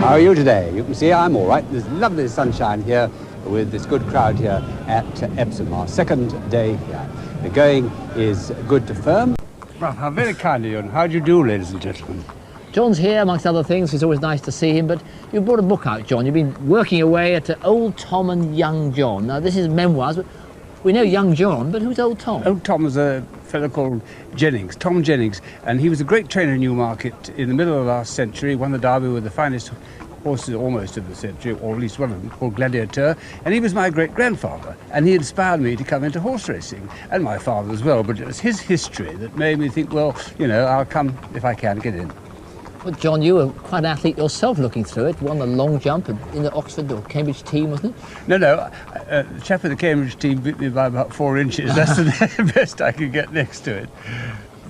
How are you today? You can see I'm all right. There's lovely sunshine here with this good crowd here at Epsom, our second day here. The going is good to firm. Well, how very kind of you, and how do you do, ladies and gentlemen? John's here, amongst other things. It's always nice to see him, but you brought a book out, John. You've been working away at Old Tom and Young John. Now, this is memoirs, but we know Young John, but who's Old Tom? Old Tom was a fellow called Jennings, Tom Jennings, and he was a great trainer in Newmarket in the middle of last century, won the Derby with the finest horses almost of the century, or at least one of them, called Gladiateur, and he was my great-grandfather, and he inspired me to come into horse racing, and my father as well, but it was his history that made me think, well, you know, I'll come, if I can, get in. Well, John, you were quite an athlete yourself looking through it, won the long jump in the Oxford or Cambridge team, wasn't it? No, the chap in the Cambridge team beat me by about 4 inches. That's the best I could get next to it.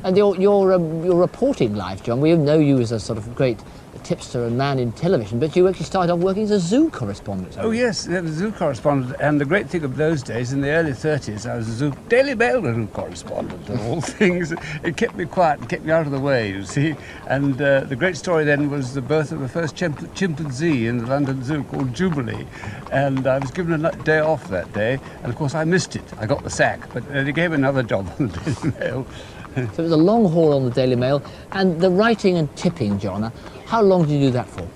And your reporting life, John, we know you as a sort of great tipster and man in television, but you actually started off working as a zoo correspondent. Oh yes, I was a zoo correspondent, and the great thing of those days, in the early 30s, I was a zoo Daily Mail zoo correspondent of all things. It kept me quiet and kept me out of the way, you see. And the great story then was the birth of the first chimpanzee in the London Zoo called Jubilee, and I was given a day off that day, and of course I missed it. I got the sack, but they gave me another job on the Daily Mail. So it was a long haul on the Daily Mail, and the writing and tipping, John, how long did you do that for?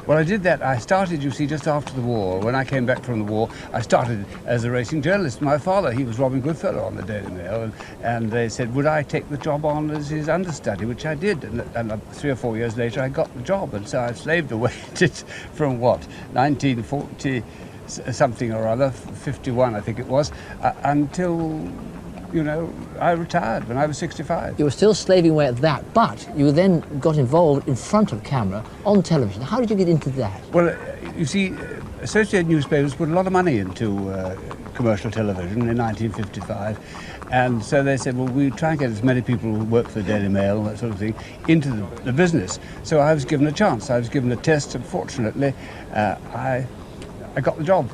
Well, I did that. I started, you see, just after the war. When I came back from the war, I started as a racing journalist. My father, he was Robin Goodfellow on the Daily Mail, and they said, would I take the job on as his understudy, which I did. And 3 or 4 years later, I got the job, and so I slaved away at it from, what, 1940 something or other, 51 I think it was, until, you know, I retired when I was 65. You were still slaving away at that, but you then got involved in front of camera on television. How did you get into that? Well, you see, Associated Newspapers put a lot of money into commercial television in 1955, and so they said, well, we try and get as many people who work for the Daily Mail, that sort of thing, into the business. So I was given a chance. I was given a test, and fortunately, I got the job.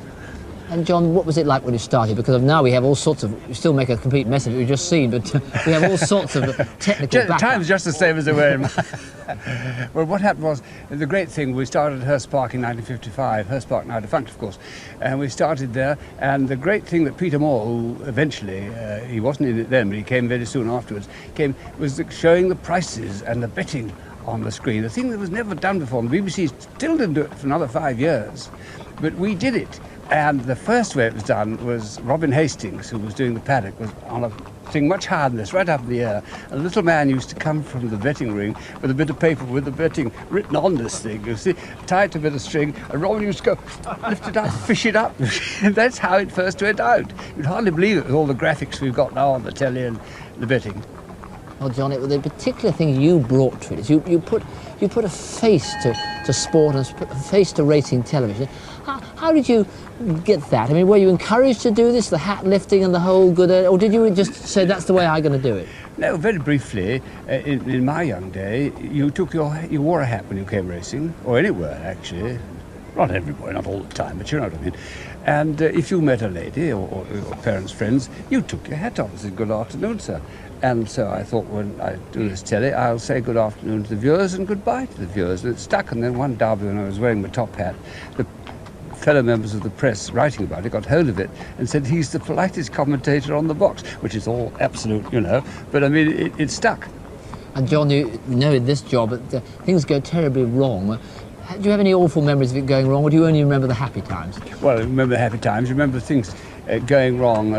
And John, what was it like when you started? Because now we have all sorts of, we still make a complete mess of it, we've just seen, but we have all sorts of technical background. Time's just the same as they were in mine. Well, what happened was, the great thing, we started at Hurst Park in 1955, Hurst Park now defunct, of course, and we started there, and the great thing that Peter Moore, who eventually, he wasn't in it then, but he came very soon afterwards, was showing the prices and the betting on the screen, the thing that was never done before. The BBC still didn't do it for another 5 years, but we did it. And the first way it was done was Robin Hastings, who was doing the paddock, was on a thing much higher than this, right up in the air. A little man used to come from the betting ring with a bit of paper with the betting written on this thing, you see, tied to a bit of string, and Robin used to go, lift it up, fish it up. And that's how it first went out. You'd hardly believe it with all the graphics we've got now on the telly and the betting. Well, John, the particular thing you brought to it is you put a face to sport and a face to racing television. How did you get that? I mean, were you encouraged to do this, the hat lifting and the whole good, or did you just say that's the way I'm going to do it? No, very briefly, in my young day, you wore a hat when you came racing, or anywhere actually. Not everywhere, not all the time, but you know what I mean. And if you met a lady or parents' friends, you took your hat off and said, good afternoon, sir. And so I thought, when I do this telly, I'll say good afternoon to the viewers and goodbye to the viewers. And it stuck. And then one derby, when I was wearing my top hat, the fellow members of the press writing about it got hold of it and said he's the politest commentator on the box, which is all absolute, you know. But I mean, it stuck. And John, you know in this job, things go terribly wrong. Do you have any awful memories of it going wrong, or do you only remember the happy times? Well, I remember the happy times. Remember things going wrong.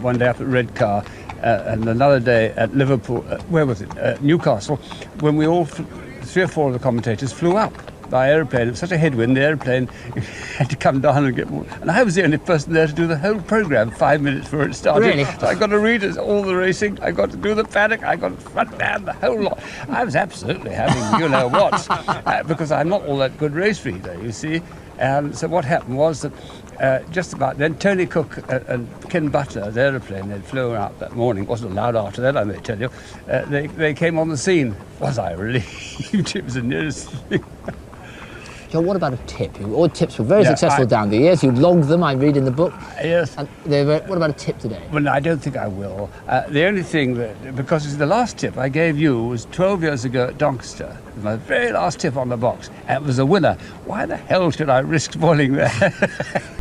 One day up at Redcar, and another day at Liverpool. Where was it? Newcastle, when we all, 3 or 4 of the commentators flew up by aeroplane. It was such a headwind, the aeroplane had to come down and get more. And I was the only person there to do the whole programme 5 minutes before it started. Really? So I got to read all the racing, I got to do the paddock, I got front man, the whole lot. I was absolutely having you know what, because I'm not all that good race reader, you see. And so what happened was that just about then, Tony Cook and Ken Butler, the aeroplane they'd flown out that morning, wasn't allowed after that, I may tell you, they came on the scene. Was I relieved? It was the nearest thing. John, what about a tip? All tips were very Yeah, successful down the years. You logged them, I read in the book. Yes. And what about a tip today? Well, no, I don't think I will. The only thing that, because the last tip I gave you was 12 years ago at Doncaster. It was my very last tip on the box, and it was a winner. Why the hell should I risk spoiling that?